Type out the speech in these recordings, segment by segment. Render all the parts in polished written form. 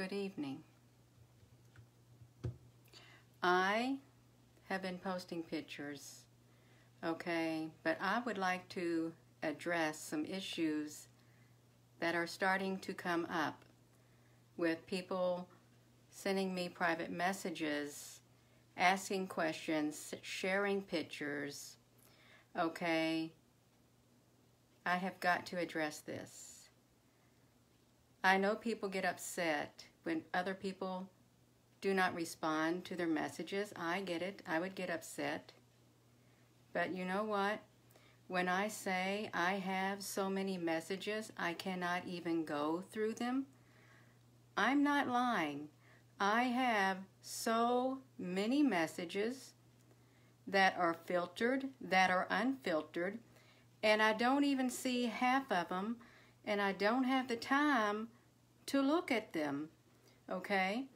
Good evening. I have been posting pictures, okay, but I would like to address some issues that are starting to come up with people sending me private messages, asking questions, sharing pictures, okay. I have got to address this. I know people get upset when other people do not respond to their messages. I get it. I would get upset. But you know what? When I say I have so many messages, I cannot even go through them, I'm not lying. I have so many messages that are filtered, that are unfiltered, and I don't even see half of them, and I don't have the time to look at them, okay?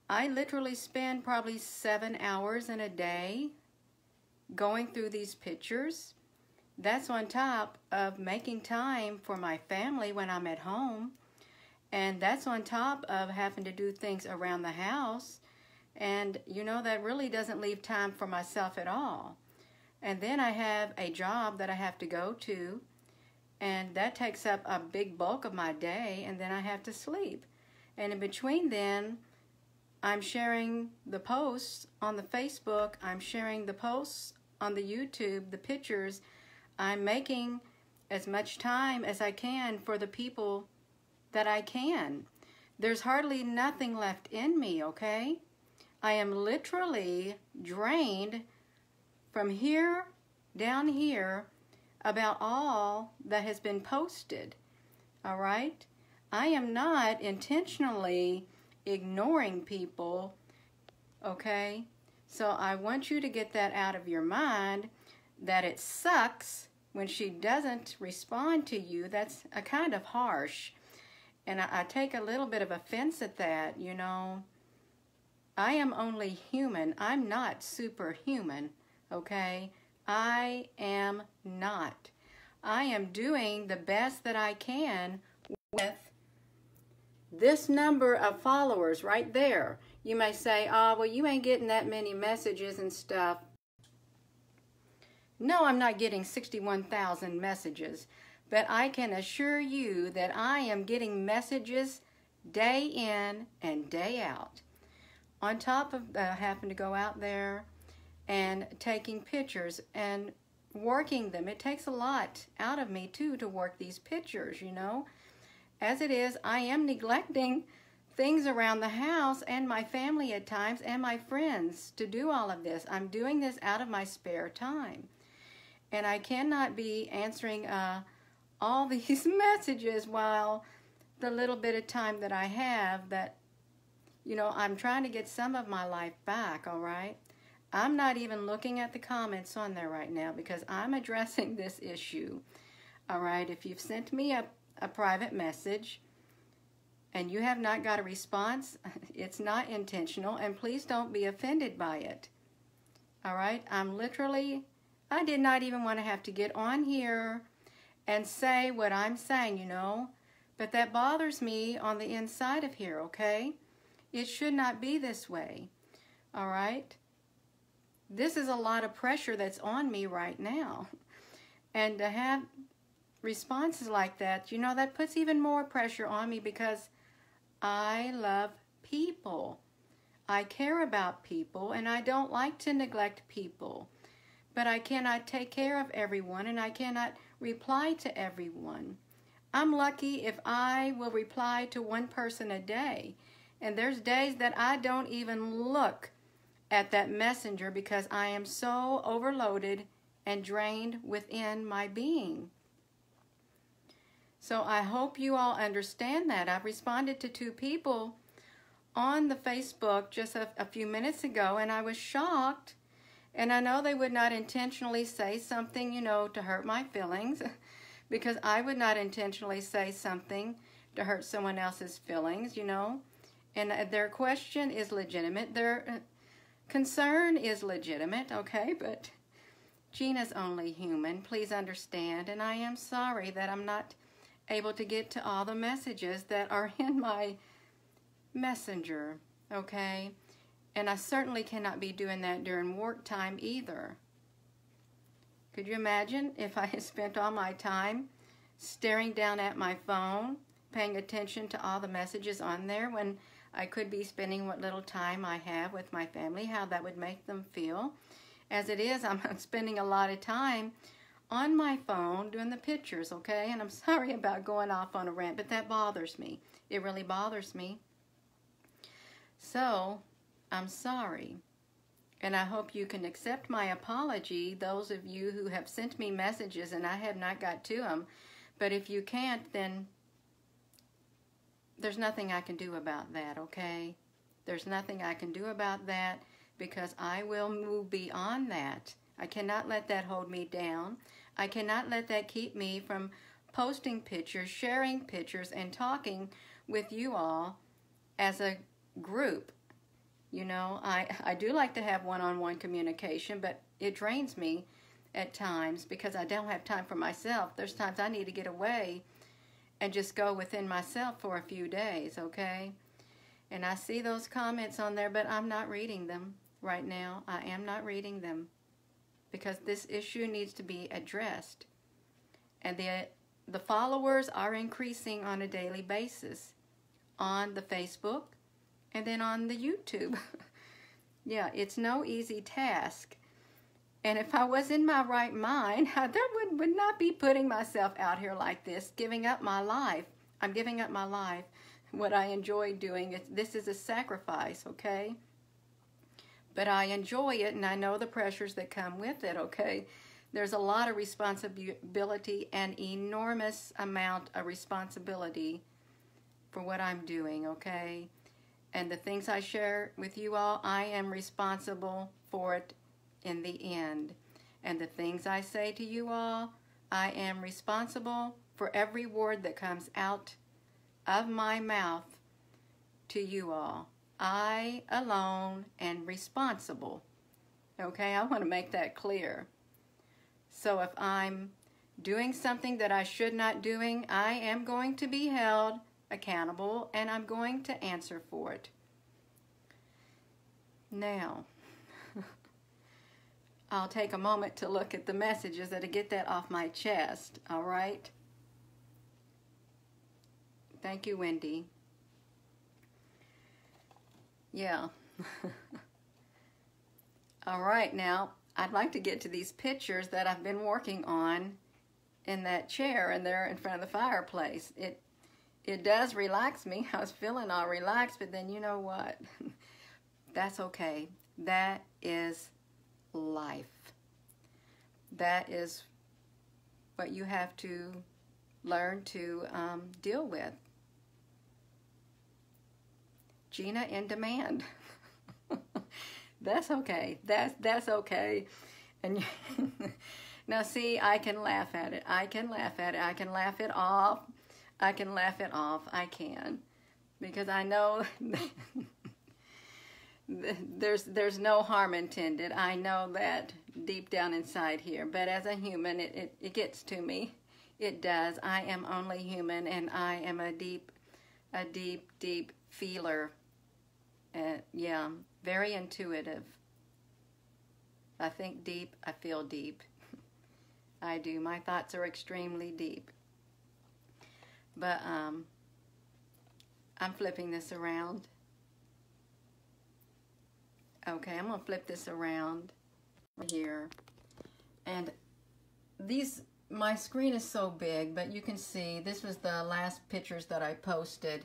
I literally spend probably 7 hours in a day going through these pictures. That's on top of making time for my family when I'm at home, and that's on top of having to do things around the house, and you know, that really doesn't leave time for myself at all. And then I have a job that I have to go to, and that takes up a big bulk of my day, and then I have to sleep. And in between then, I'm sharing the posts on the Facebook, I'm sharing the posts on the YouTube, the pictures. I'm making as much time as I can for the people that I can. There's hardly nothing left in me, okay? I am literally drained from here down here about all that has been posted, all right? I am not intentionally ignoring people, okay? So I want you to get that out of your mind, that it sucks when she doesn't respond to you. That's a kind of harsh, and I take a little bit of offense at that, you know. I am only human. I'm not superhuman, okay? I am not. I am doing the best that I can with this number of followers right there. You may say, oh, well, you ain't getting that many messages and stuff. No, I'm not getting 61,000 messages, but I can assure you that I am getting messages day in and day out. On top of having to go out there and taking pictures and working them. It takes a lot out of me too to work these pictures, you know. As it is, I am neglecting things around the house and my family at times and my friends to do all of this. I'm doing this out of my spare time. And I cannot be answering all these messages while the little bit of time that I have that, you know, I'm trying to get some of my life back, all right? I'm not even looking at the comments on there right now because I'm addressing this issue, all right? If you've sent me a private message and you have not got a response, it's not intentional, and please don't be offended by it, all right? I did not even want to have to get on here and say what I'm saying, you know, but that bothers me on the inside of here, okay? It should not be this way, all right? This is a lot of pressure that's on me right now. And to have responses like that, you know, that puts even more pressure on me because I love people. I care about people, and I don't like to neglect people. But I cannot take care of everyone, and I cannot reply to everyone. I'm lucky if I will reply to one person a day. And there's days that I don't even look at that messenger because I am so overloaded and drained within my being. So I hope you all understand that. I've responded to 2 people on the Facebook just a few minutes ago, and I was shocked. And I know they would not intentionally say something, you know, to hurt my feelings because I would not intentionally say something to hurt someone else's feelings, you know. And their question is legitimate. Their concern is legitimate, okay, but Gina's only human. Please understand, and I am sorry that I'm not able to get to all the messages that are in my Messenger, okay? And I certainly cannot be doing that during work time either. Could you imagine if I had spent all my time staring down at my phone, paying attention to all the messages on there when I could be spending what little time I have with my family, how that would make them feel. As it is, I'm spending a lot of time on my phone doing the pictures, okay? And I'm sorry about going off on a rant, but that bothers me. It really bothers me. So, I'm sorry. And I hope you can accept my apology, those of you who have sent me messages and I have not got to them. But if you can't, then there's nothing I can do about that, okay? There's nothing I can do about that because I will move beyond that. I cannot let that hold me down. I cannot let that keep me from posting pictures, sharing pictures, and talking with you all as a group. You know, I do like to have one-on-one communication, but it drains me at times because I don't have time for myself. There's times I need to get away and just go within myself for a few days, okay? And I see those comments on there, but I'm not reading them right now. I am not reading them because this issue needs to be addressed. And the followers are increasing on a daily basis on the Facebook and then on the YouTube. Yeah, it's no easy task. And if I was in my right mind, I would not be putting myself out here like this, giving up my life. I'm giving up my life, what I enjoy doing. This is a sacrifice, okay? But I enjoy it, and I know the pressures that come with it, okay? There's a lot of responsibility, an enormous amount of responsibility for what I'm doing, okay? And the things I share with you all, I am responsible for it in the end. And the things I say to you all, I am responsible for every word that comes out of my mouth to you all. I alone am responsible. Okay, I want to make that clear. So if I'm doing something that I should not doing, I am going to be held accountable and I'm going to answer for it. Now, I'll take a moment to look at the messages to get that off my chest, all right? Thank you, Wendy. Yeah. All right, now, I'd like to get to these pictures that I've been working on in that chair and there in front of the fireplace. It does relax me. I was feeling all relaxed, but then you know what? That's okay. That is life. That is what you have to learn to deal with. Gina in demand. That's okay. That's okay. And now see, I can laugh at it. I can laugh at it. I can laugh it off. I can laugh it off. I can. Because I know there's no harm intended. I know that deep down inside here. But as a human, it gets to me. It does. I am only human, and I am a deep feeler. Yeah, very intuitive. I think deep, I feel deep. I do. My thoughts are extremely deep. But I'm flipping this around. Okay, I'm going to flip this around here. And my screen is so big, but you can see this was the last pictures that I posted.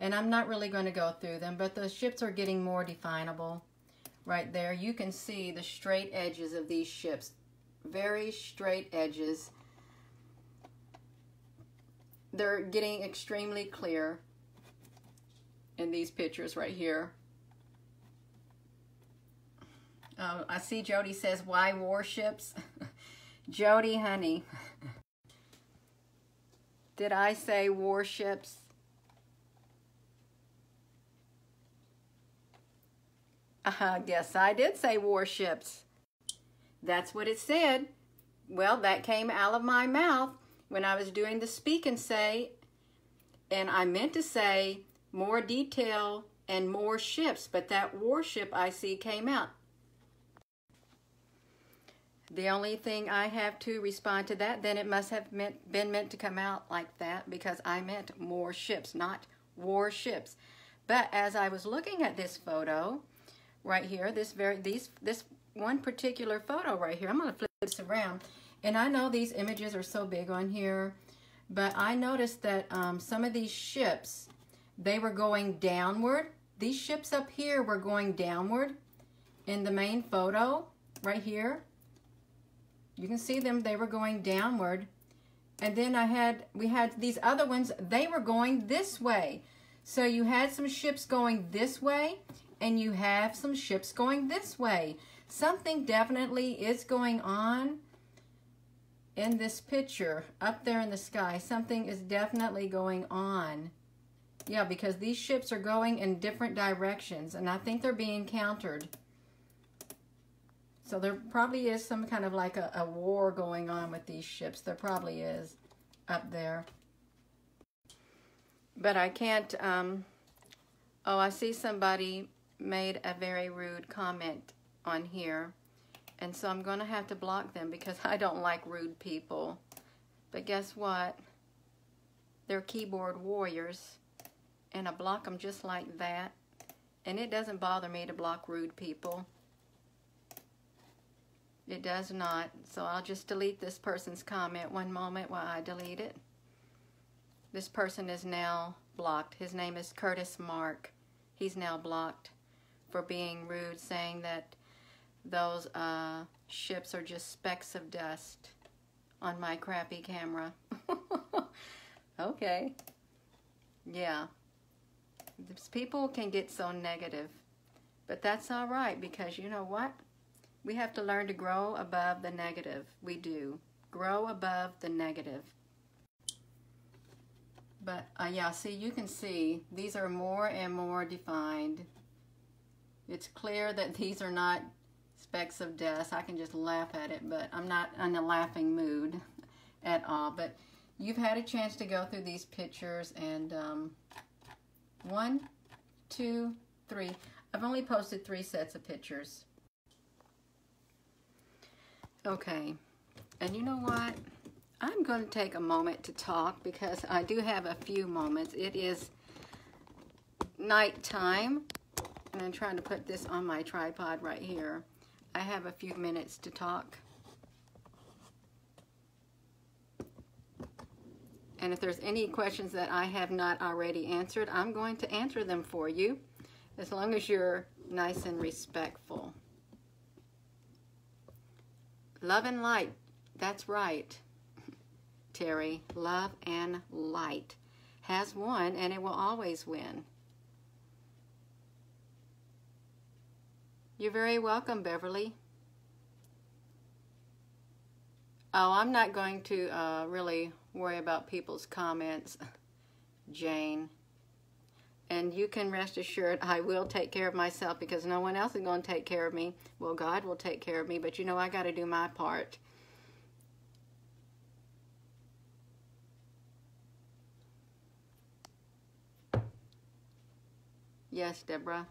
And I'm not really going to go through them, but the ships are getting more definable. Right there, you can see the straight edges of these ships. Very straight edges. They're getting extremely clear in these pictures right here. I see Jody says, why warships? Jody, honey. Did I say warships? Yes, I did say warships. That's what it said. Well, that came out of my mouth when I was doing the speak and say, and I meant to say more detail and more ships, but that warship I see came out. The only thing I have to respond to that, then it must have been meant to come out like that, because I meant more ships, not warships. But as I was looking at this photo right here, this one particular photo right here, I'm going to flip this around, and I know these images are so big on here, but I noticed that some of these ships, they were going downward. These ships up here were going downward in the main photo right here. You can see them, they were going downward. And then we had these other ones, they were going this way. So you had some ships going this way, and you have some ships going this way. Something definitely is going on in this picture up there in the sky. Something is definitely going on. Yeah, because these ships are going in different directions, and I think they're being countered. So there probably is some kind of like a war going on with these ships. There probably is up there. But I can't, oh, I see somebody made a very rude comment on here. And so I'm going to have to block them because I don't like rude people. But guess what? They're keyboard warriors. And I block them just like that. And it doesn't bother me to block rude people. It does not. So I'll just delete this person's comment one moment while I delete it. This person is now blocked. His name is Curtis Mark. He's now blocked for being rude, saying that those ships are just specks of dust on my crappy camera. Okay. Yeah. People can get so negative. But that's all right, because you know what? We have to learn to grow above the negative. We do. Grow above the negative. But yeah, see, you can see these are more and more defined. It's clear that these are not specks of dust. I can just laugh at it, but I'm not in a laughing mood at all. But you've had a chance to go through these pictures, and 1, 2, 3. I've only posted 3 sets of pictures. Okay, and you know what? I'm going to take a moment to talk because I do have a few moments. It is nighttime, and I'm trying to put this on my tripod right here. I have a few minutes to talk. And if there's any questions that I have not already answered, I'm going to answer them for you, as long as you're nice and respectful. Love and light, that's right, Terry. Love and light has won, and it will always win. You're very welcome, Beverly. Oh, I'm not going to really worry about people's comments, Jane. And you can rest assured I will take care of myself, because no one else is going to take care of me. Well, God will take care of me, but you know, I got to do my part. Yes, Deborah.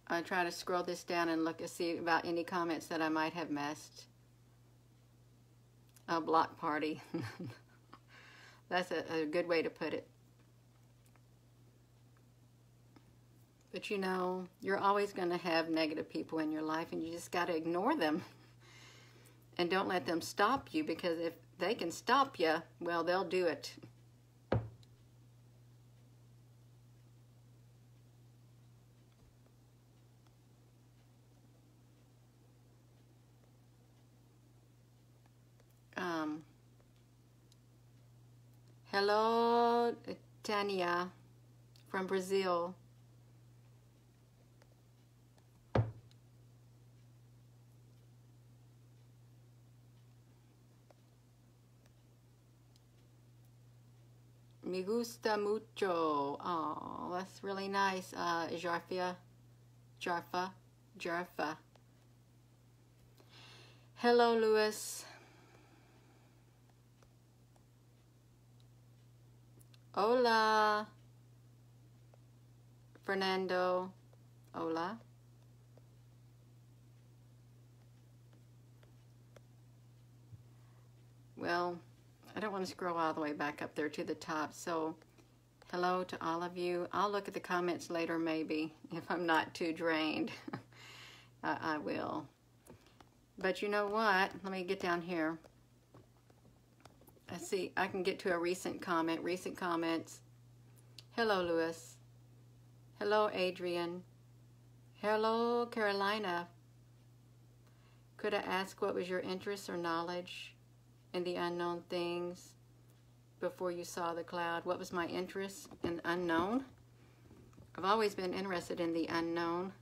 I try to scroll this down and look and see about any comments that I might have missed. A block party. That's a good way to put it. But you know, you're always going to have negative people in your life, and you just got to ignore them. And don't let them stop you, because if they can stop you, well, they'll do it. Hello, Tania from Brazil. Me gusta mucho. Oh, that's really nice, Jarfa. Hello, Louis. Hola. Fernando. Hola. Well, I don't want to scroll all the way back up there to the top, so hello to all of you. I'll look at the comments later maybe, if I'm not too drained. I will. But you know what? Let me get down here. I see, I can get to a recent comment, recent comments. Hello, Lewis. Hello, Adrian. Hello, Carolina. Could I ask what was your interest or knowledge in the unknown things before you saw the cloud? What was my interest in unknown? I've always been interested in the unknown.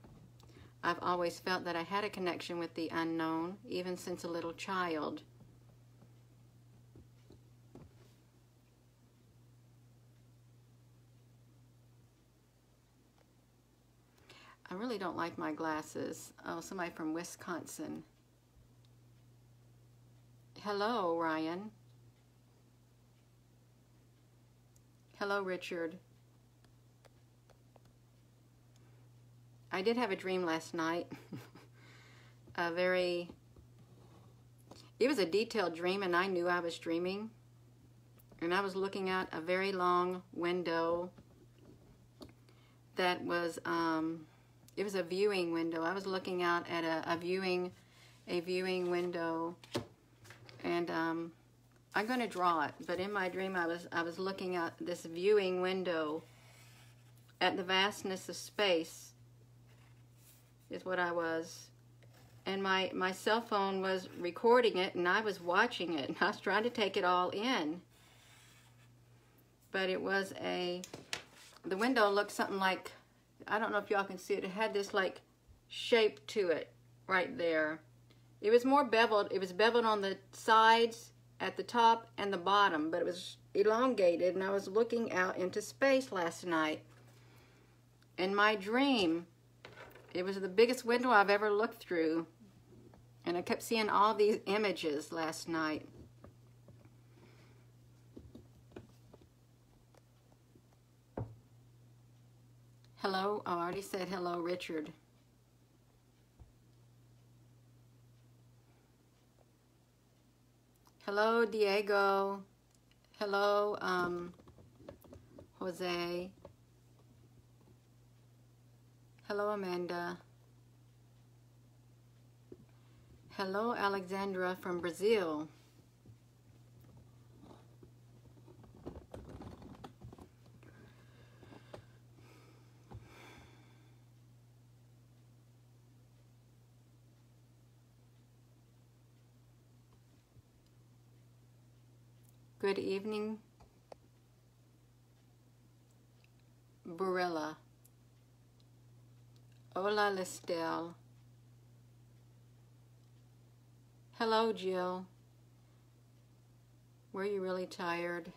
I've always felt that I had a connection with the unknown, even since a little child. I really don't like my glasses. Oh, somebody from Wisconsin. Hello, Ryan. Hello, Richard. I did have a dream last night. It was a detailed dream, and I knew I was dreaming. And I was looking out a very long window that was, it was a viewing window. I was looking out at a viewing window, and I'm going to draw it. But in my dream, I was looking out this viewing window at the vastness of space, is what I was. And my cell phone was recording it, and I was watching it, and I was trying to take it all in. But it was the window looked something like, I don't know if y'all can see it. It had this like shape to it right there. It was more beveled. It was beveled on the sides, at the top, and the bottom, but it was elongated, and I was looking out into space last night. In my dream, it was the biggest window I've ever looked through, and I kept seeing all these images last night. Hello, oh, I already said hello, Richard. Hello, Diego. Hello, Jose. Hello, Amanda. Hello, Alexandra from Brazil. Good evening, Barilla. Hola, Listel. Hello, Jill. Were you really tired?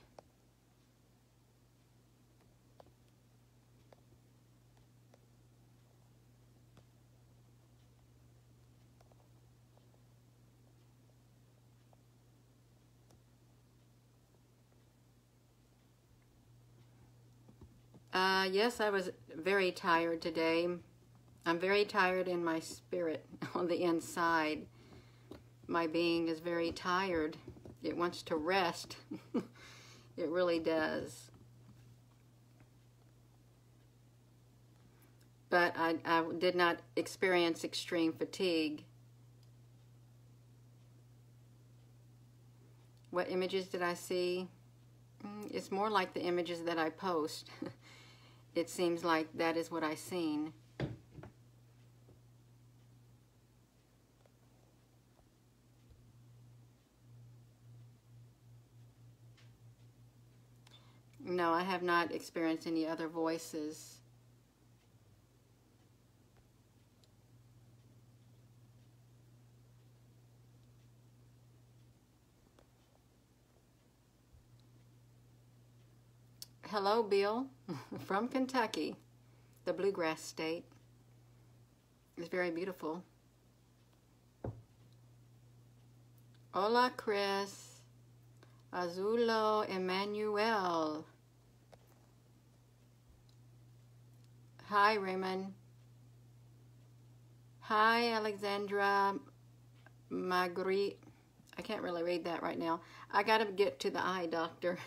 Yes, I was very tired today. I'm very tired in my spirit on the inside. My being is very tired. It wants to rest. It really does. But I did not experience extreme fatigue. What images did I see? It's more like the images that I post. It seems like that is what I've seen. No, I have not experienced any other voices. Hello, Bill, from Kentucky, the bluegrass state. It's very beautiful. Hola, Chris. Azulo Emmanuel. Hi, Raymond. Hi, Alexandra Magritte. I can't really read that right now. I got to get to the eye doctor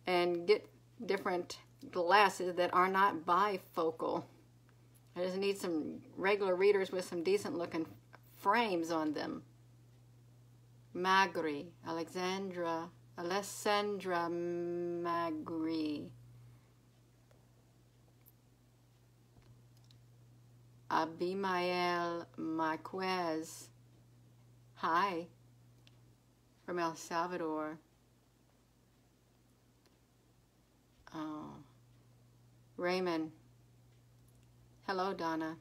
and get different glasses that are not bifocal. I just need some regular readers with some decent looking frames on them. Magri, Alessandra Magri. Abimael Marquez. Hi. From El Salvador. Oh. Raymond. Hello, Donna.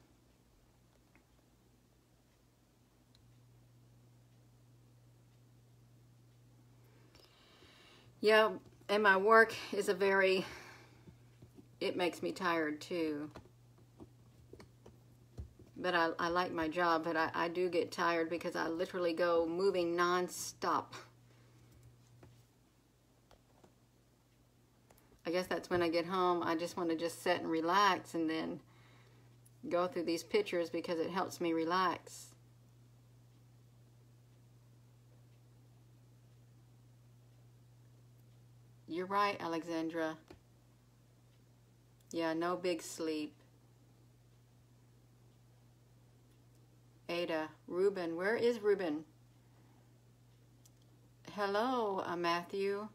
Yeah, and my work is it makes me tired too. But I like my job, but I do get tired because I literally go moving non-stop. I guess that's when I get home, I just want to just sit and relax and then go through these pictures because it helps me relax. You're right, Alexandra. Yeah, no big sleep. Ada, Ruben, where is Ruben? Hello, Matthew.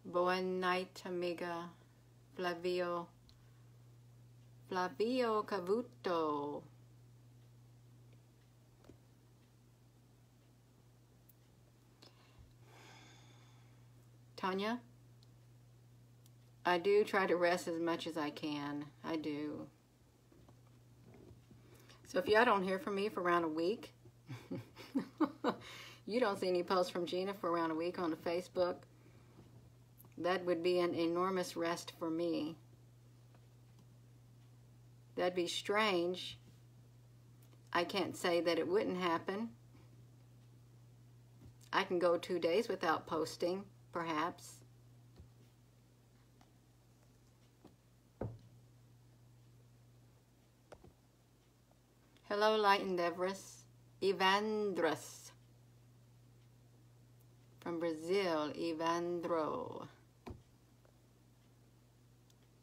Boa night, amiga. Flavio Cavuto. Tanya, I do try to rest as much as I can. I do. So if y'all don't hear from me for around a week, you don't see any posts from Gina for around a week on the Facebook, that would be an enormous rest for me. That'd be strange. I can't say that it wouldn't happen. I can go 2 days without posting, perhaps. Hello, Lightened Evandrus. From Brazil, Evandro.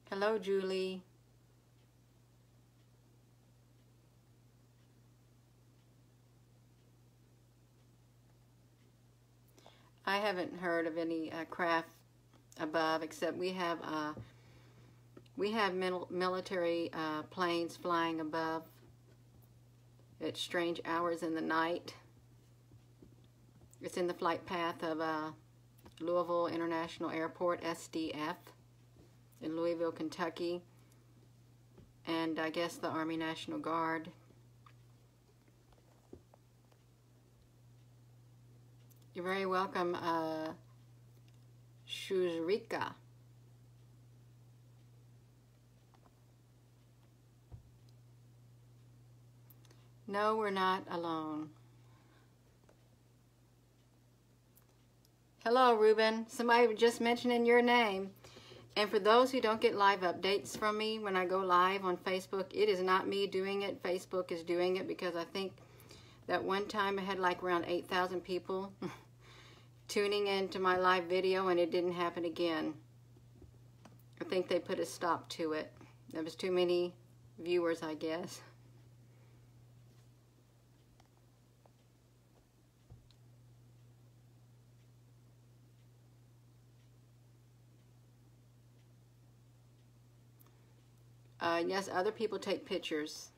Hello, Julie. I haven't heard of any craft above, except we have military planes flying above at strange hours in the night. It's in the flight path of Louisville International Airport, SDF, in Louisville, Kentucky, and I guess the Army National Guard. You're very welcome, Shuzrika. No, we're not alone. Hello, Ruben. Somebody was just mentioning your name. And for those who don't get live updates from me when I go live on Facebook, it is not me doing it. Facebook is doing it because I think that one time I had like around 8,000 people tuning into my live video and it didn't happen again. I think they put a stop to it. There was too many viewers, I guess. Yes, other people take pictures.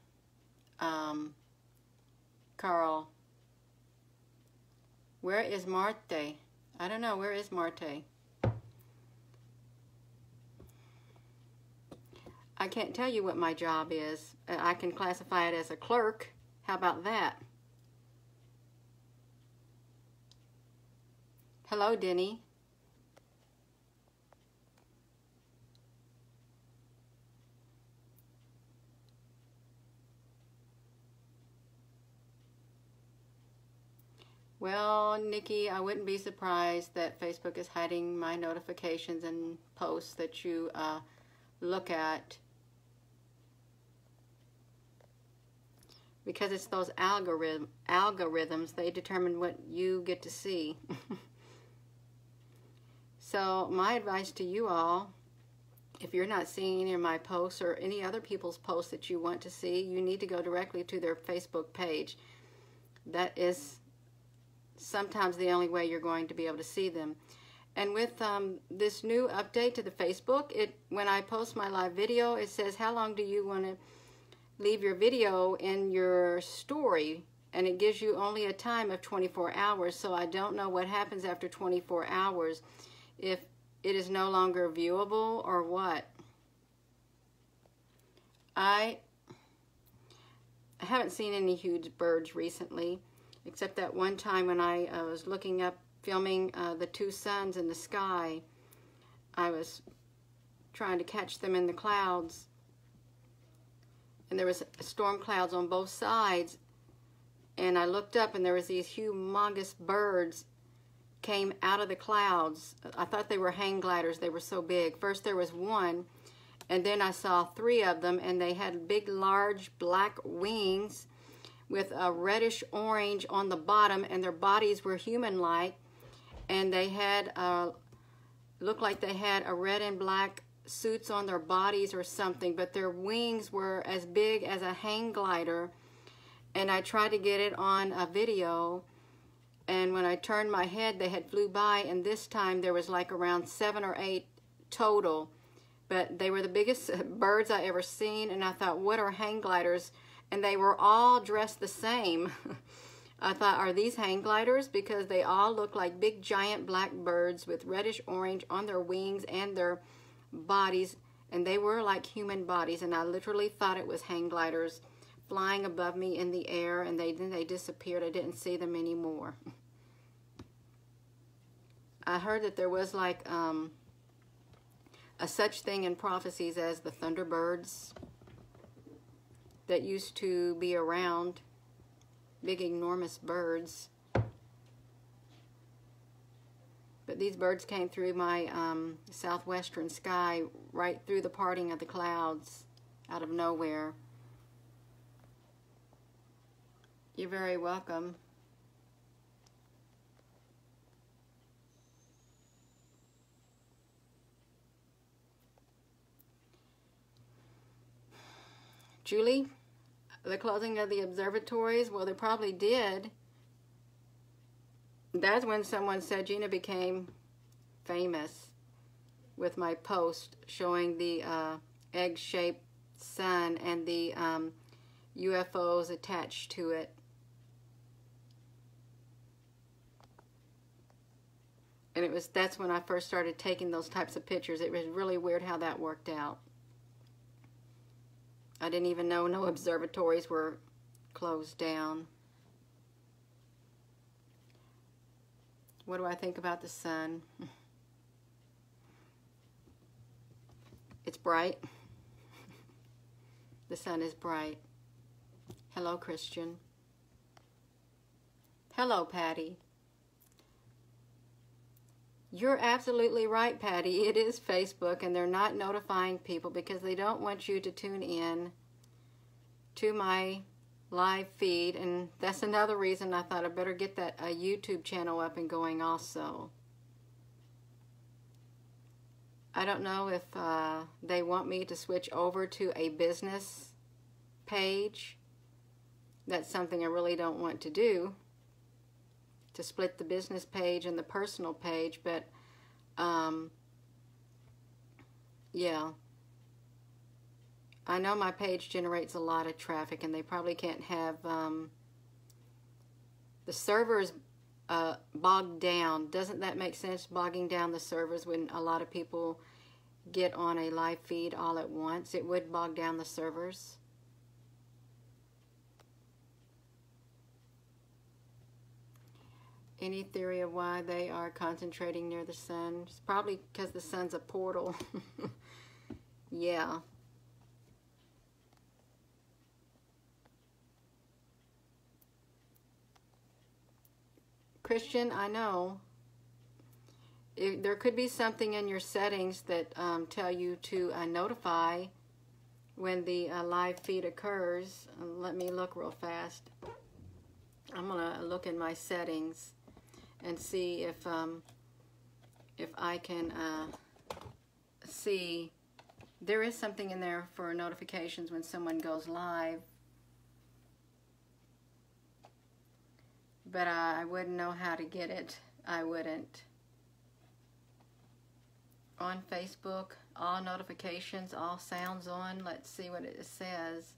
Carl. Where is Marte? I don't know. Where is Marte? I can't tell you what my job is. I can classify it as a clerk. How about that? Hello, Denny. Well, Nikki, I wouldn't be surprised that Facebook is hiding my notifications and posts that you look at. because it's those algorithms. They determine what you get to see. So my advice to you all, if you're not seeing any of my posts or any other people's posts that you want to see, you need to go directly to their Facebook page. That is sometimes the only way you're going to be able to see them. And with this new update to the Facebook, when I post my live video, it says, how long do you want to leave your video in your story? And it gives you only a time of 24 hours, so I don't know what happens after 24 hours, if it is no longer viewable or what. I haven't seen any huge birds recently, except that one time when I was looking up, filming the two suns in the sky. I was trying to catch them in the clouds, and there was storm clouds on both sides, and I looked up and there was these humongous birds came out of the clouds. I thought they were hang gliders, they were so big. First there was one, and then I saw three of them, and they had big large black wings with a reddish orange on the bottom, and their bodies were human-like, and they had looked like they had a red and black suits on their bodies or something, but their wings were as big as a hang glider. And I tried to get it on a video, and when I turned my head, they had flew by, and this time there was like around 7 or 8 total. But they were the biggest birds I ever seen, and I thought, what are hang gliders? And they were all dressed the same. I thought, are these hang gliders? Because they all look like big giant black birds with reddish orange on their wings and their bodies, and they were like human bodies, and I literally thought it was hang gliders flying above me in the air, and then they disappeared. I didn't see them anymore. I heard that there was like a such thing in prophecies as the thunderbirds that used to be around, big enormous birds. But these birds came through my southwestern sky, right through the parting of the clouds, out of nowhere. You're very welcome. Julie, the closing of the observatories, well, they probably did. That's when someone said Gina became famous with my post showing the egg-shaped sun and the UFOs attached to it. And that's when I first started taking those types of pictures. It was really weird how that worked out. I didn't even know no observatories were closed down. What do I think about the sun? It's bright. The sun is bright. Hello, Christian. Hello, Patty. You're absolutely right, Patty. It is Facebook, and they're not notifying people because they don't want you to tune in to my live feed, and that's another reason I thought I better get that YouTube channel up and going also. I don't know if they want me to switch over to a business page. That's something I really don't want to do, to split the business page and the personal page, but yeah. I know my page generates a lot of traffic, and they probably can't have the servers bogged down. Doesn't that make sense, bogging down the servers when a lot of people get on a live feed all at once? It would bog down the servers. Any theory of why they are concentrating near the sun? It's probably because the sun's a portal. Yeah. Christian, I know. There could be something in your settings that tell you to notify when the live feed occurs. Let me look real fast. I'm gonna look in my settings and see if I can see. There is something in there for notifications when someone goes live, but I wouldn't know how to get it. I wouldn't. On Facebook, all notifications, all sounds on. Let's see what it says.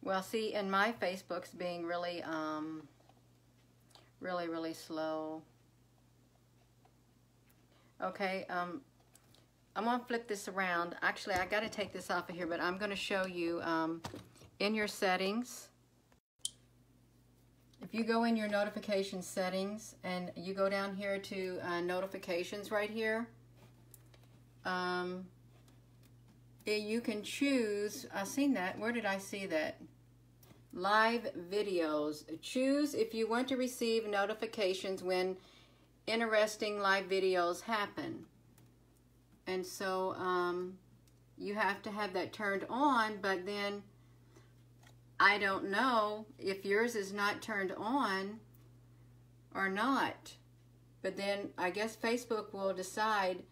Well, see, and my Facebook's being really, really slow. Okay, I'm going to flip this around. Actually, I got to take this off of here, but I'm going to show you in your settings. If you go in your notification settings and you go down here to notifications right here, you can choose, I've seen that, where did I see that? Live videos. Choose if you want to receive notifications when interesting live videos happen. And so you have to have that turned on, but then I don't know if yours is not turned on or not. But then I guess Facebook will decide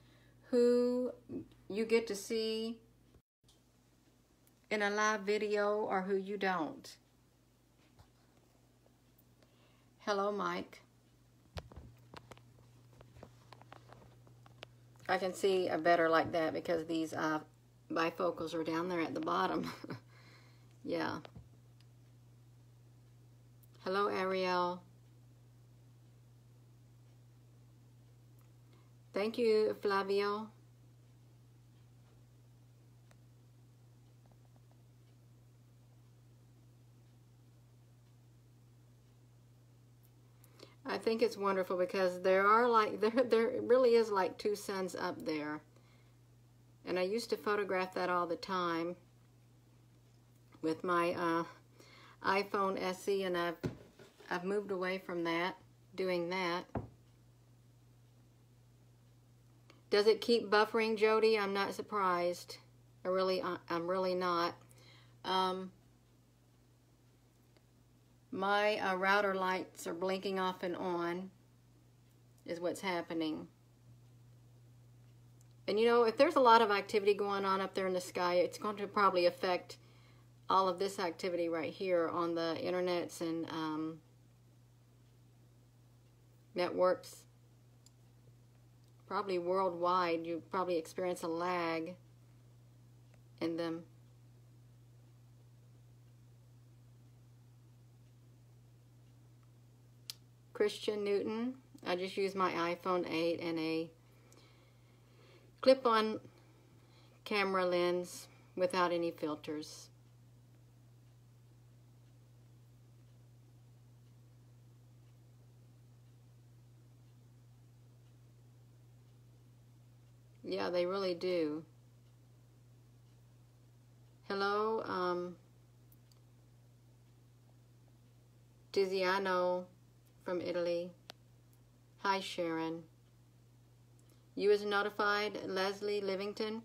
who you get to see in a live video or who you don't. Hello, Mike. I can see better like that because these bifocals are down there at the bottom. Yeah. Hello, Ariel. Thank you, Flavio. I think it's wonderful because there are like, there really is like two suns up there. And I used to photograph that all the time with my iPhone SE, and I've moved away from that, doing that. Does it keep buffering, Jody? I'm not surprised. I'm really not. My router lights are blinking off and on, is what's happening. And you know, if there's a lot of activity going on up there in the sky, it's going to probably affect all of this activity right here on the internets and networks. Probably worldwide, you probably experience a lag in them. Christian Newton, I just use my iPhone 8 and a clip-on camera lens without any filters. Yeah, they really do. Hello, Tiziano from Italy. Hi, Sharon. You was notified, Leslie Livington.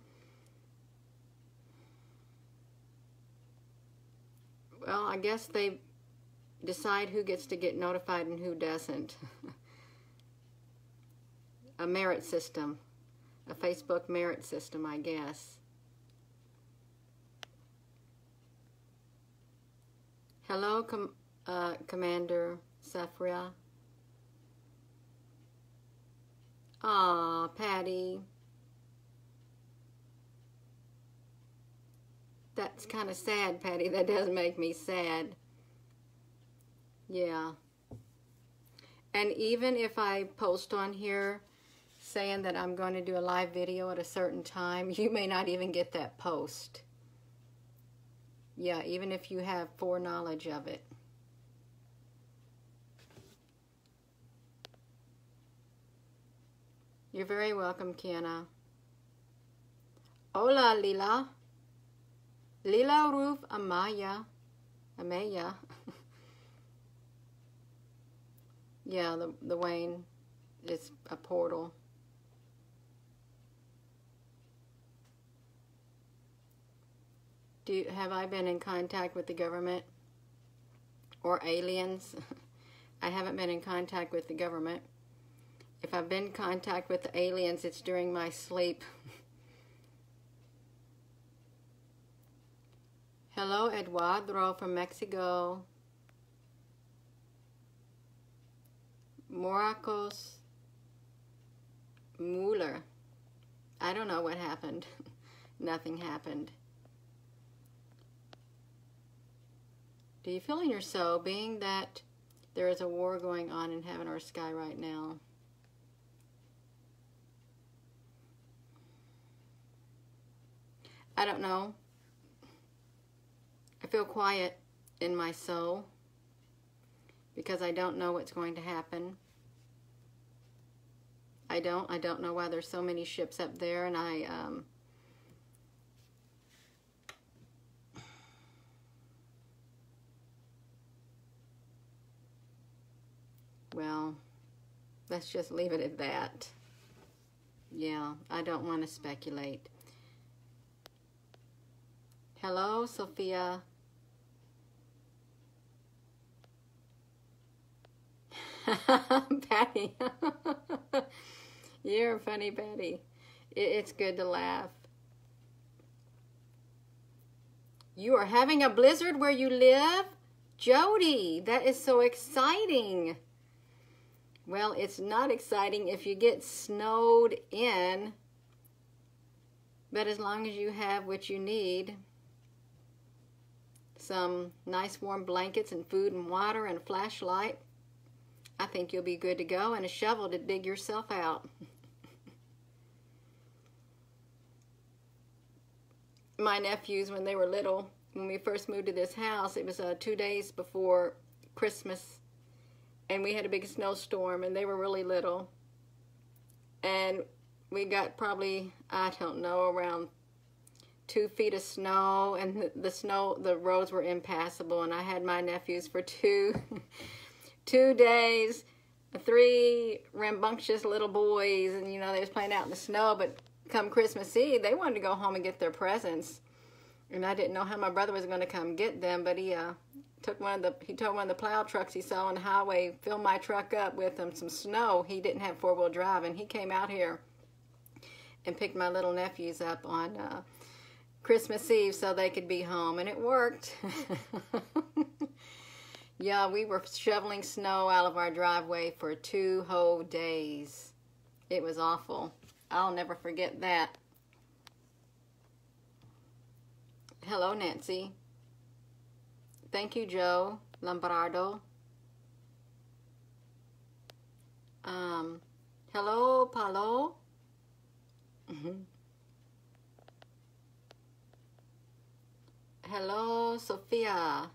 Well, I guess they decide who gets to get notified and who doesn't. A merit system. A Facebook merit system, I guess. Hello, Commander Safria. Aw, Patty. That's kind of sad, Patty. That does make me sad. Yeah. And even if I post on here saying that I'm going to do a live video at a certain time, you may not even get that post. Yeah, even if you have foreknowledge of it. You're very welcome, Kiana. Hola, Lila. Lila Ruth Amaya. Amaya. Yeah, the Wayne is a portal. Have I been in contact with the government or aliens? I haven't been in contact with the government. If I've been in contact with the aliens, it's during my sleep. Hello, Eduardo from Mexico. Moracos Mueller. I don't know what happened. Nothing happened. Do you feel in your soul, being that there is a war going on in heaven or sky right now? I don't know. I feel quiet in my soul because I don't know what's going to happen. I don't know why there's so many ships up there, and well, let's just leave it at that. Yeah, I don't want to speculate. Hello, Sophia. Patty. You're funny, Patty. It's good to laugh. You are having a blizzard where you live? Jody, that is so exciting. Well, it's not exciting if you get snowed in, but as long as you have what you need, some nice warm blankets and food and water and a flashlight, I think you'll be good to go, and a shovel to dig yourself out. My nephews, when they were little, when we first moved to this house, it was 2 days before Christmas, and we had a big snowstorm, and they were really little. And we got probably, I don't know, around 2 feet of snow, and the roads were impassable, and I had my nephews for 2 days, 3 rambunctious little boys, and you know, they was playing out in the snow, but come Christmas Eve, they wanted to go home and get their presents. And I didn't know how my brother was going to come get them, but he told one of the plow trucks he saw on the highway, fill my truck up with some snow. He didn't have 4-wheel drive, and he came out here and picked my little nephews up on Christmas Eve so they could be home, and it worked. Yeah, we were shoveling snow out of our driveway for 2 whole days. It was awful. I'll never forget that. Hello, Nancy. Thank you, Joe Lombardo. Hello, Paulo. Hello, Sophia.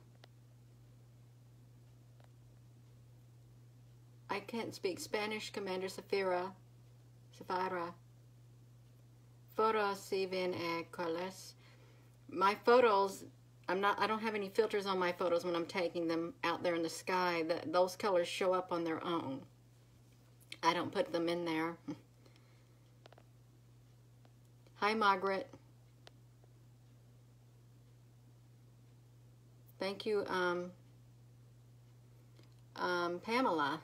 I can't speak Spanish, Commander Safira. Photos even cuales. My photos, I don't have any filters on my photos when I'm taking them out there in the sky. Those colors show up on their own. I don't put them in there. Hi, Margaret. Thank you, Pamela.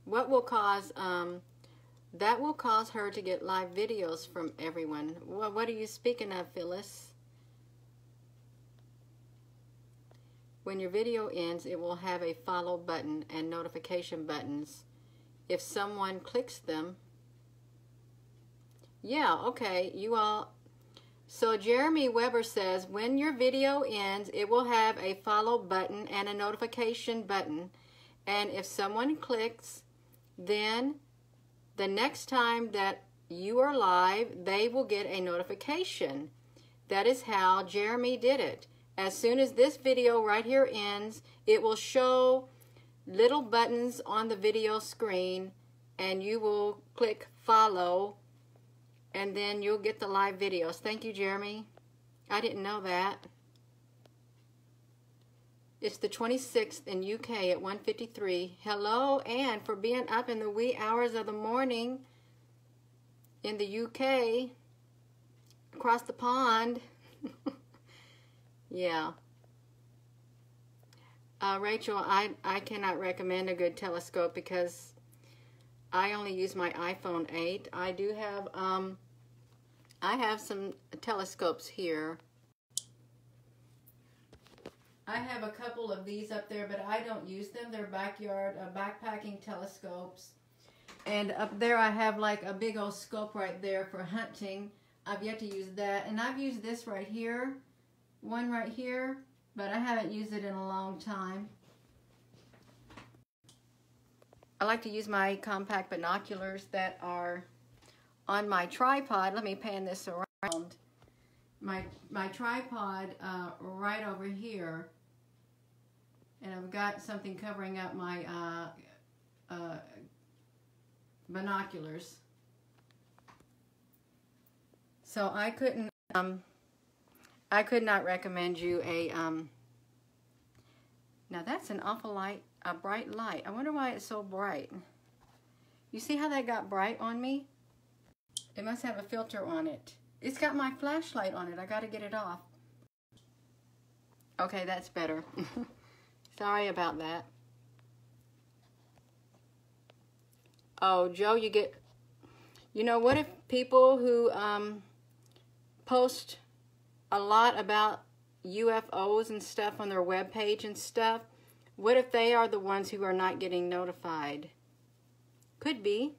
What will cause, that will cause her to get live videos from everyone. Well, what are you speaking of, Phyllis? When your video ends, it will have a follow button and notification buttons. If someone clicks them, yeah, okay, you all. So Jeremy Weber says, when your video ends, it will have a follow button and a notification button. And if someone clicks, then the next time that you are live, they will get a notification. That is how Jeremy did it. As soon as this video right here ends, it will show little buttons on the video screen, and you will click follow, and then you'll get the live videos. Thank you, Jeremy. I didn't know that. It's the 26th in UK at 1:53. Hello, Anne, for being up in the wee hours of the morning in the UK, across the pond. Yeah. Rachel, I cannot recommend a good telescope because I only use my iPhone 8. I do have, I have some telescopes here. I have a couple of these up there, but I don't use them. They're backyard, backpacking telescopes. And up there I have like a big old scope right there for hunting. I've yet to use that. And I've used this right here, one right here, but I haven't used it in a long time. I like to use my compact binoculars that are on my tripod. Let me pan this around. My tripod right over here, and I've got something covering up my binoculars. So I couldn't, I could not recommend you a, now that's an awful light, a bright light. I wonder why it's so bright. You see how that got bright on me? It must have a filter on it. It's got my flashlight on it. I gotta get it off. Okay, that's better. Sorry about that. Oh, Joe, you know, what if people who post a lot about UFOs and stuff on their webpage and stuff, what if they are the ones who are not getting notified? Could be.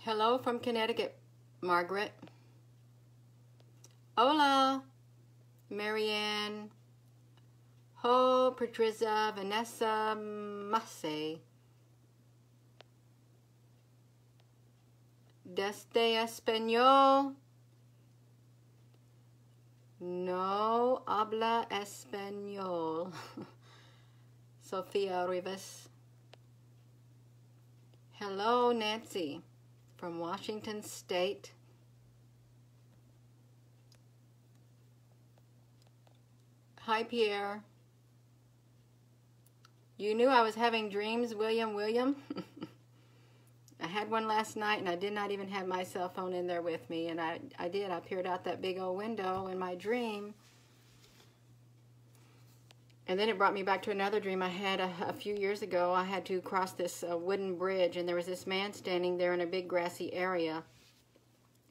Hello from Connecticut, Margaret. Hola, Marianne. Ho, Patricia, Vanessa, Masse. Desde Español. No habla español. Sofia Rivas. Hello, Nancy from Washington State. Hi, Pierre. You knew I was having dreams, William? I had one last night, and I did not even have my cell phone in there with me, and I did. I peered out that big old window in my dream. And then it brought me back to another dream I had a few years ago. I had to cross this wooden bridge, and there was this man standing there in a big grassy area.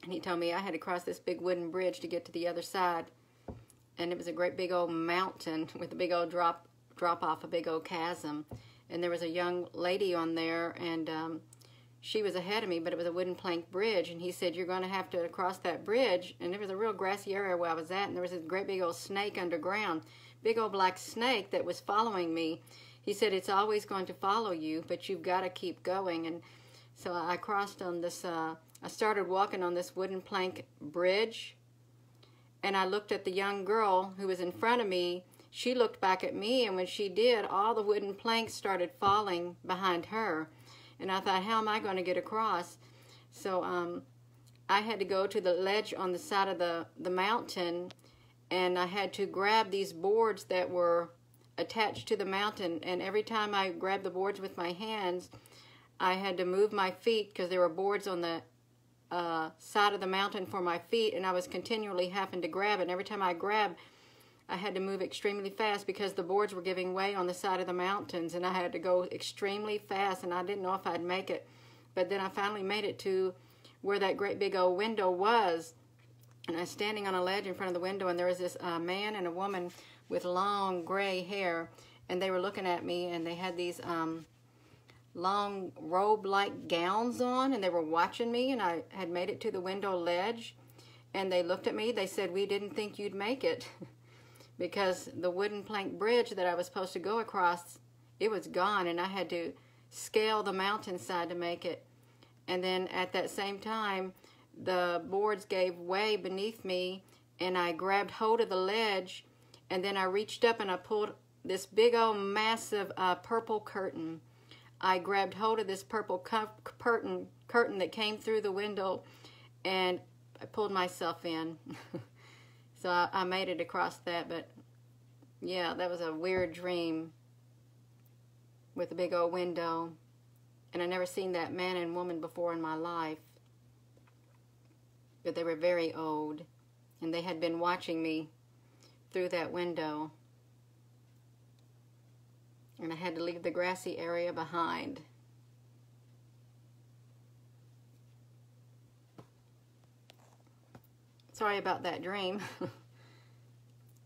And he told me I had to cross this big wooden bridge to get to the other side. And it was a great big old mountain with a big old drop off, a big old chasm. And there was a young lady on there, and she was ahead of me, but it was a wooden plank bridge. And he said, you're going to have to cross that bridge. And there was a real grassy area where I was at, and there was this great big old snake underground. Big old black snake that was following me. He said, it's always going to follow you, but you've got to keep going. And so I crossed on this, I started walking on this wooden plank bridge, and I looked at the young girl who was in front of me. She looked back at me, and when she did, all the wooden planks started falling behind her. And I thought, how am I going to get across? So I had to go to the ledge on the side of the mountain, and I had to grab these boards that were attached to the mountain. And every time I grabbed the boards with my hands, I had to move my feet because there were boards on the side of the mountain for my feet, and I was continually having to grab it. And every time I grabbed, I had to move extremely fast because the boards were giving way on the side of the mountains, and I had to go extremely fast, and I didn't know if I'd make it. But then I finally made it to where that great big old window was. And I was standing on a ledge in front of the window, and there was this man and a woman with long gray hair, and they were looking at me, and they had these long robe-like gowns on, and they were watching me, and I had made it to the window ledge, and they looked at me. They said, we didn't think you'd make it because the wooden plank bridge that I was supposed to go across, it was gone, and I had to scale the mountainside to make it. And then at that same time, the boards gave way beneath me, and I grabbed hold of the ledge, and then I reached up and I pulled this big old massive purple curtain. I grabbed hold of this purple curtain that came through the window, and I pulled myself in. So I made it across that, but yeah, that was a weird dream with a big old window. And I never seen that man and woman before in my life. But they were very old. And they had been watching me through that window. And I had to leave the grassy area behind. Sorry about that dream.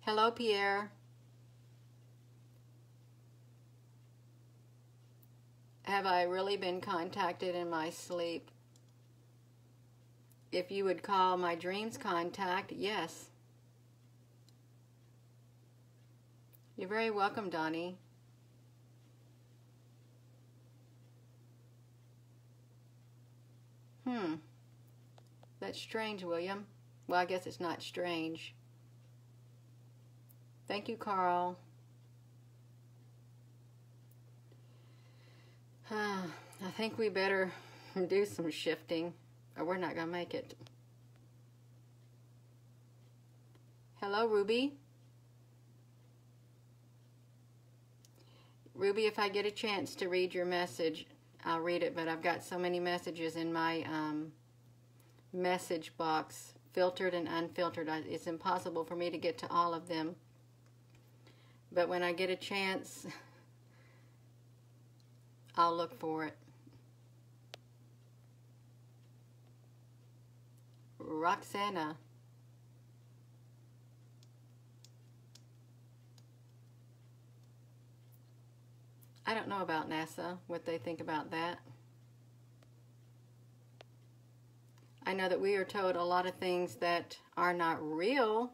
Hello, Pierre. Have I really been contacted in my sleep? If you would call my dreams contact, yes. You're very welcome, Donnie. That's strange, William. Well, I guess it's not strange. Thank you, Carl. I think we better do some shifting, or we're not going to make it. Hello, Ruby. Ruby, if I get a chance to read your message, I'll read it, but I've got so many messages in my message box, filtered and unfiltered. It's impossible for me to get to all of them. But when I get a chance, I'll look for it. Roxana. I don't know about NASA, what they think about that. I know that we are told a lot of things that are not real.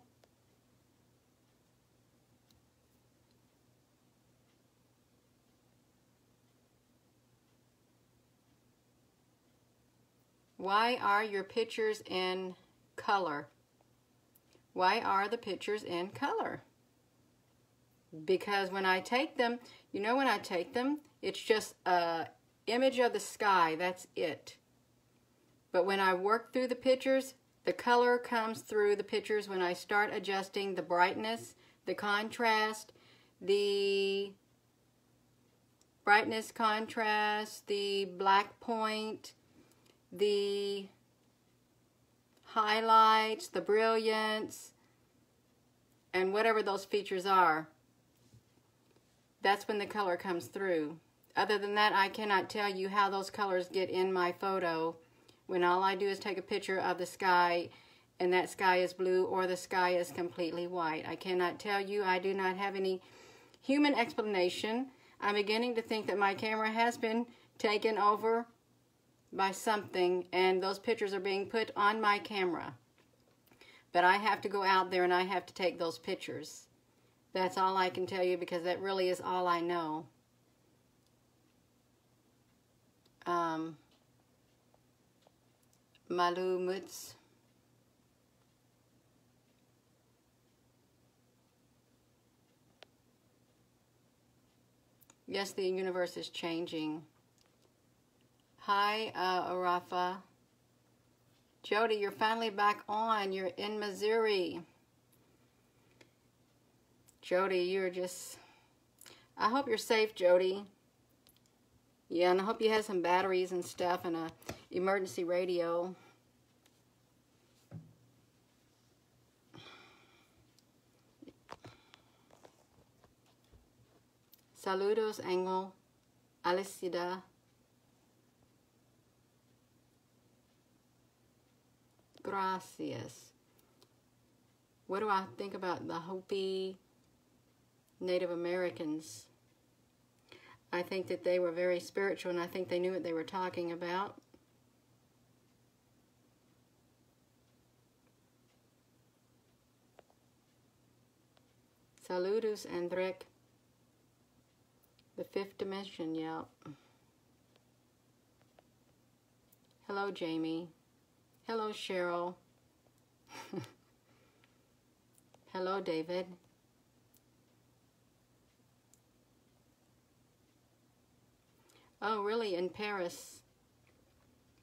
Why are your pictures in color? Why are the pictures in color? Because when I take them, you know, when I take them, it's just an image of the sky. That's it. But when I work through the pictures, the color comes through the pictures when I start adjusting the brightness, the contrast, the brightness, contrast, the black point, the highlights, the brilliance, and whatever those features are. That's when the color comes through. Other than that, I cannot tell you how those colors get in my photo when all I do is take a picture of the sky and that sky is blue or the sky is completely white. I cannot tell you. I do not have any human explanation. I'm beginning to think that my camera has been taken over by something and those pictures are being put on my camera. But I have to go out there and I have to take those pictures. That's all I can tell you because that really is all I know. Malu Mutz. Yes, the universe is changing. Hi, Arafa. Jody, you're finally back on. You're in Missouri. Jody, you're just... I hope you're safe, Jody. Yeah, and I hope you have some batteries and stuff and a emergency radio. Saludos, Engel. Alicida. Gracias. What do I think about the Hopi Native Americans? I think that they were very spiritual and I think they knew what they were talking about. Saludos, Andrek. The fifth dimension, yep. Hello, Jamie. Hello, Cheryl. Hello, David. Oh, really? In Paris?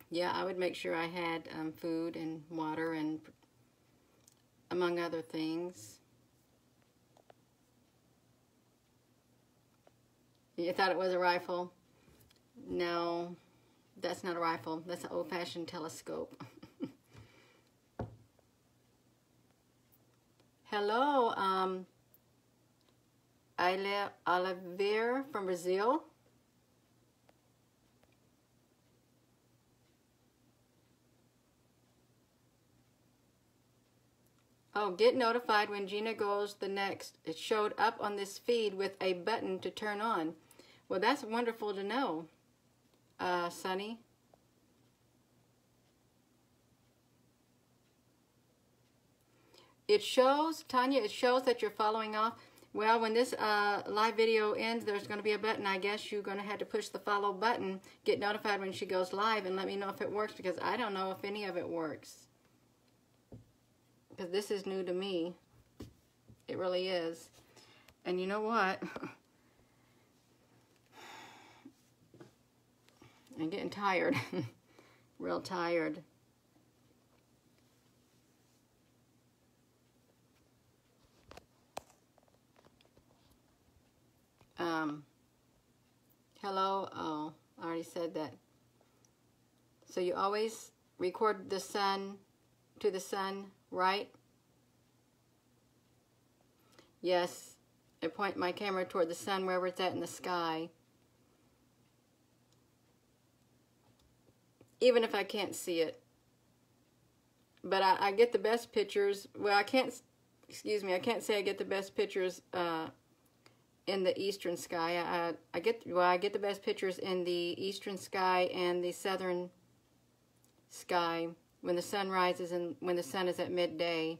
Yeah, I would make sure I had food and water and among other things. You thought it was a rifle? No, that's not a rifle. That's an old-fashioned telescope. Hello, Oliveira from Brazil. Oh, get notified when Gina goes the next. It showed up on this feed with a button to turn on. Well, that's wonderful to know, Sunny. It shows, Tanya, it shows that you're following off. Well, when this live video ends, there's going to be a button. I guess you're going to have to push the follow button, get notified when she goes live, and let me know if it works, because I don't know if any of it works. Because this is new to me. It really is. And you know what? I'm getting tired. Real tired. Hello. Oh, I already said that. So you always record the sun to the sun, right? Yes. I point my camera toward the sun wherever it's at in the sky. Even if I can't see it. But I get the best pictures. Well, I can't, excuse me, I can't say I get the best pictures in the eastern sky. I get the best pictures in the eastern sky and the southern sky. When the sun rises and when the sun is at midday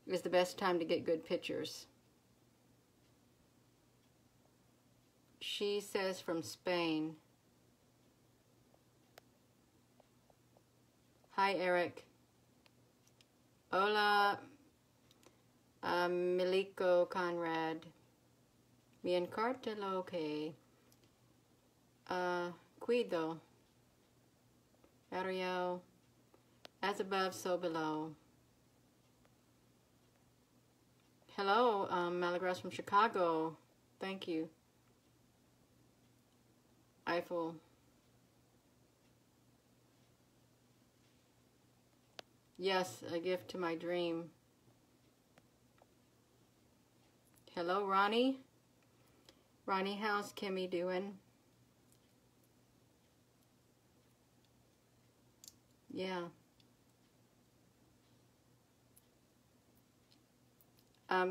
is the best time to get good pictures. She says from Spain. Hi, Eric. Hola, Milico Conrad. Bien cartelo que. Cuido. Ariel. As above, so below. Hello, Malagras from Chicago. Thank you. Eiffel. Yes, a gift to my dream. Hello, Ronnie. Ronnie, how's Kimmy doing? Yeah.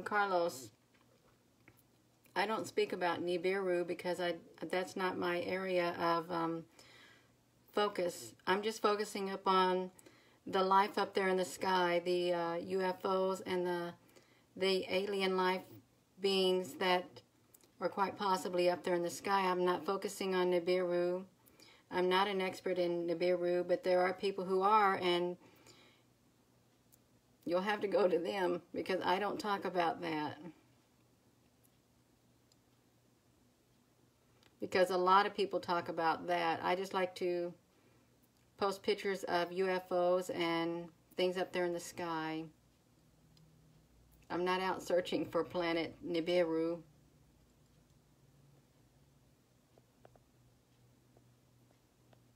Carlos, I don't speak about Nibiru because that's not my area of focus. I'm just focusing upon the life up there in the sky, the UFOs and the alien life beings that are quite possibly up there in the sky. I'm not focusing on Nibiru. I'm not an expert in Nibiru, but there are people who are, and you'll have to go to them because I don't talk about that. Because a lot of people talk about that. I just like to post pictures of UFOs and things up there in the sky. I'm not out searching for planet Nibiru.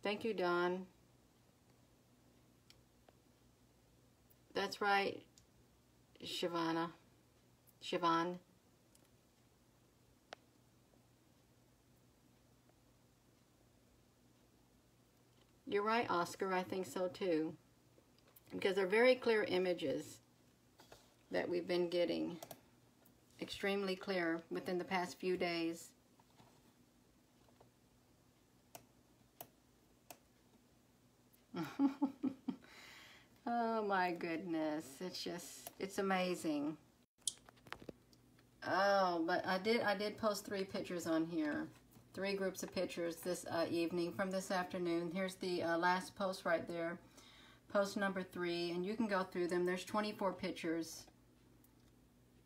Thank you, Don. That's right, Siobhan. You're right, Oscar. I think so too. Because they're very clear images that we've been getting. Extremely clear within the past few days. Oh my goodness. It's amazing. Oh, but I did post 3 pictures on here. 3 groups of pictures this evening from this afternoon. Here's the last post right there. Post number 3, and you can go through them. There's 24 pictures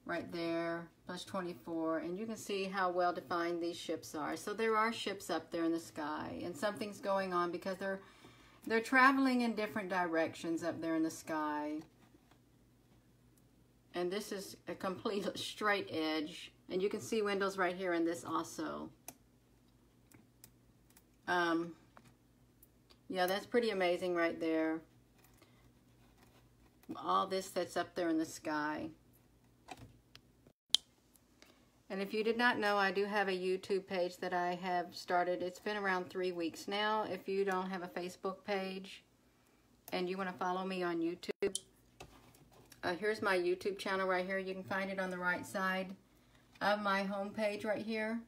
right there, plus 24, and you can see how well defined these ships are. So there are ships up there in the sky, and something's going on because they're traveling in different directions up there in the sky. And this is a complete straight edge. And you can see windows right here in this also. Yeah, that's pretty amazing right there. All this that's up there in the sky. And if you did not know, I do have a YouTube page that I have started. It's been around 3 weeks now. If you don't have a Facebook page and you want to follow me on YouTube, here's my YouTube channel right here. You can find it on the right side of my home page right here.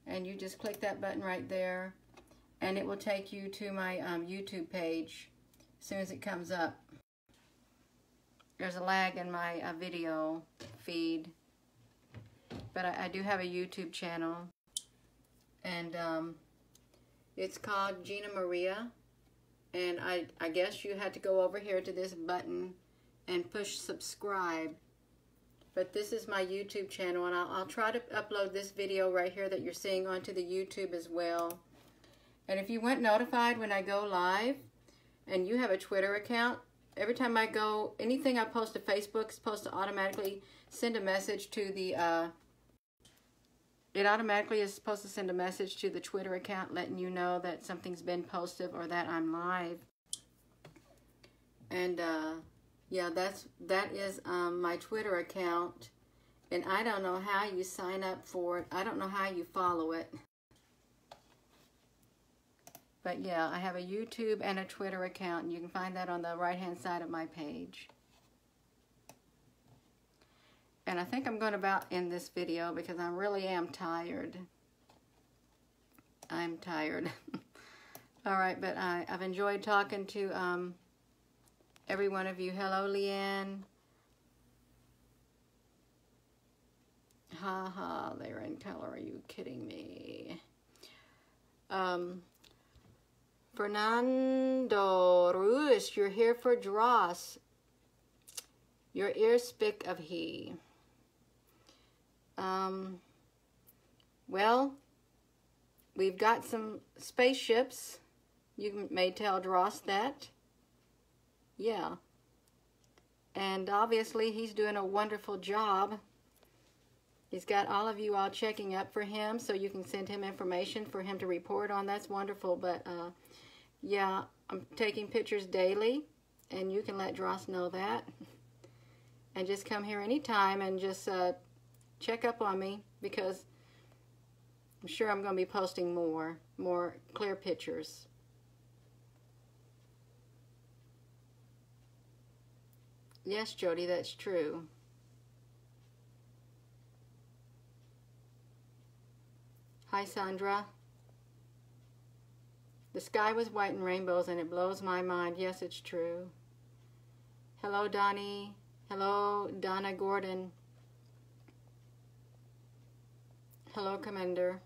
And you just click that button right there, and it will take you to my YouTube page as soon as it comes up. There's a lag in my video feed, but I do have a YouTube channel, and it's called Gina Maria, and I guess you had to go over here to this button and push subscribe. But this is my YouTube channel, and I'll try to upload this video right here that you're seeing onto the YouTube as well. And if you weren't notified when I go live, and you have a Twitter account, every time I go, anything I post to Facebook is supposed to automatically send a message to the, it automatically is supposed to send a message to the Twitter account letting you know that something's been posted or that I'm live. And, yeah, that is my Twitter account, and I don't know how you sign up for it. I don't know how you follow it. But yeah, I have a YouTube and a Twitter account, and you can find that on the right-hand side of my page. And I think I'm going to about end this video because I really am tired. I'm tired. All right, but I've enjoyed talking to every one of you. Hello, Leanne. Ha ha, they're in color. Are you kidding me? Fernando Ruiz, you're here for Dross. Your ear spick of he. Well, we've got some spaceships. You may tell Dross that. Yeah. And obviously he's doing a wonderful job. He's got all of you all checking up for him so you can send him information for him to report on. That's wonderful. But yeah, I'm taking pictures daily, and you can let Dross know that. And just come here anytime and just check up on me, because I'm sure I'm going to be posting more clear pictures. Yes, Jody, that's true. Hi, Sandra. The sky was white and rainbows, and it blows my mind. Yes, it's true. Hello, Donnie. Hello, Donna Gordon. Hello, Commander.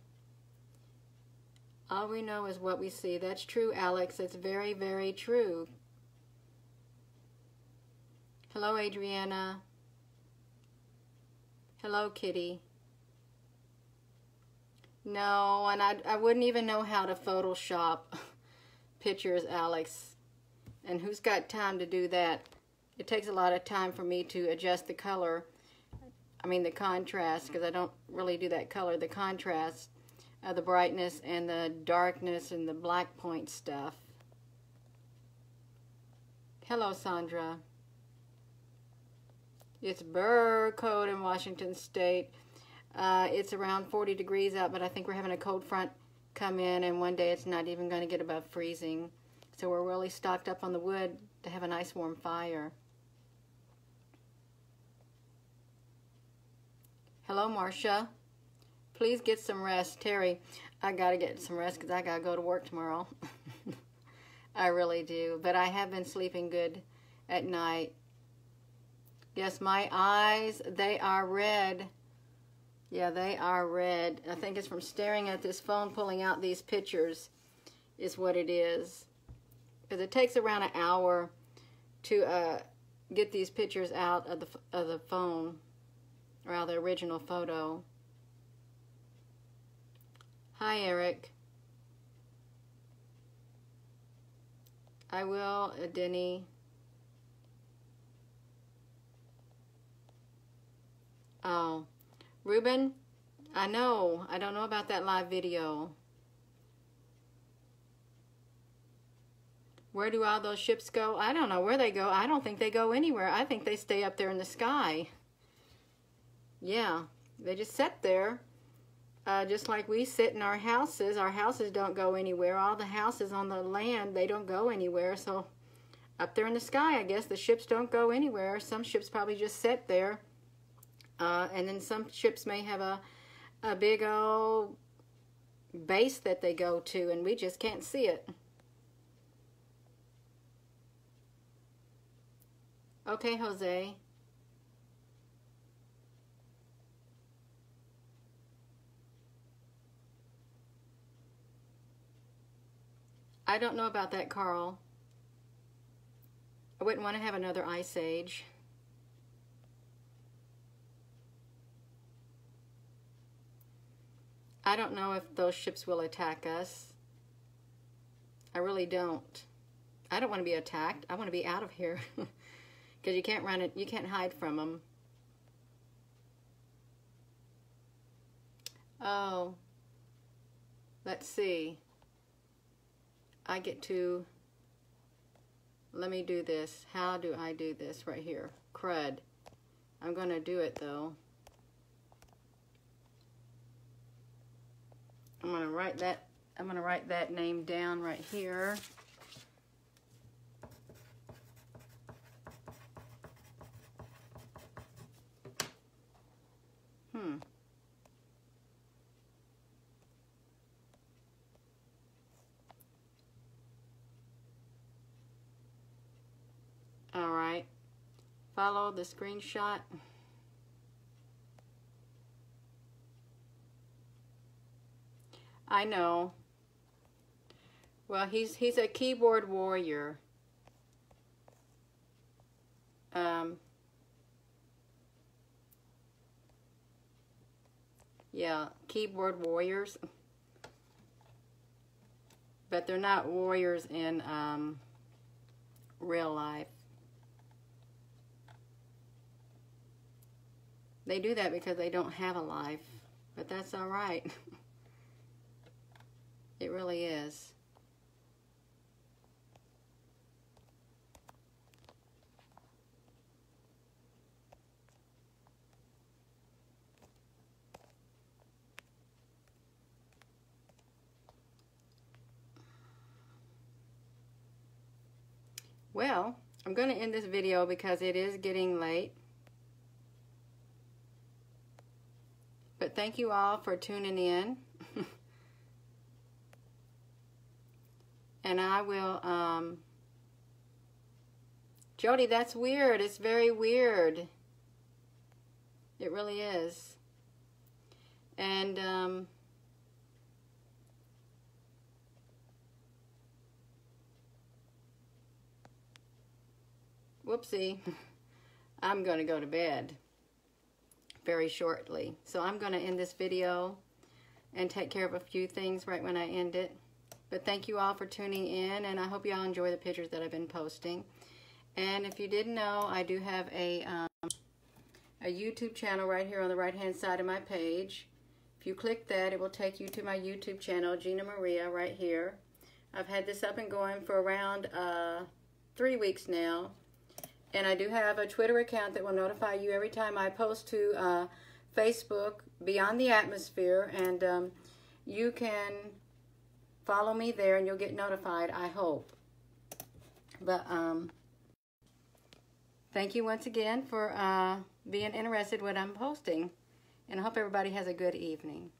All we know is what we see. That's true, Alex. It's very, very true. Hello, Adriana. Hello, Kitty. No, and I wouldn't even know how to Photoshop pictures, Alex. And who's got time to do that? It takes a lot of time for me to adjust the color. I mean the contrast, because I don't really do that color. The contrast, the brightness and the darkness and the black point stuff. Hello, Sandra. It's burr cold in Washington State. It's around 40 degrees out, but I think we're having a cold front come in, and one day it's not even going to get above freezing. So we're really stocked up on the wood to have a nice warm fire. Hello, Marcia. Please get some rest. Terry, I got to get some rest because I got to go to work tomorrow. I really do. But I have been sleeping good at night. Yes, my eyes, they are red. Yeah, they are red. I think it's from staring at this phone, pulling out these pictures is what it is. Because it takes around an hour to get these pictures out of the phone, or out of the original photo. Hi, Eric. I will, Denny. Oh, Ruben, I know. I don't know about that live video. Where do all those ships go? I don't know where they go. I don't think they go anywhere. I think they stay up there in the sky. Yeah, they just sit there. Just like we sit in our houses. Our houses don't go anywhere. All the houses on the land, they don't go anywhere. So up there in the sky, I guess the ships don't go anywhere. Some ships probably just sit there. And then some ships may have a big old base that they go to, and we just can't see it. Okay, Jose. I don't know about that, Carl. I wouldn't want to have another ice age. I don't know if those ships will attack us. I really don't. I don't want to be attacked. I want to be out of here. Because you can't run it, you can't hide from them. Oh, let's see. I get to, let me do this. How do I do this right here? Crud. I'm going to do it though. I'm going to write that name down right here. All right. Follow the screenshot. I know. Well, he's a keyboard warrior. Yeah, keyboard warriors. But they're not warriors in real life. They do that because they don't have a life. But that's all right. It really is. Well, I'm going to end this video because it is getting late. But thank you all for tuning in. And I will, Jody, that's weird. It's very weird. It really is. And, whoopsie, I'm going to go to bed very shortly. So I'm going to end this video and take care of a few things right when I end it. But thank you all for tuning in, and I hope you all enjoy the pictures that I've been posting. And if you didn't know, I do have a YouTube channel right here on the right-hand side of my page. If you click that, it will take you to my YouTube channel, Gina Maria, right here. I've had this up and going for around 3 weeks now. And I do have a Twitter account that will notify you every time I post to Facebook, Beyond the Atmosphere. And you can follow me there and you'll get notified, I hope. But thank you once again for being interested in what I'm posting. And I hope everybody has a good evening.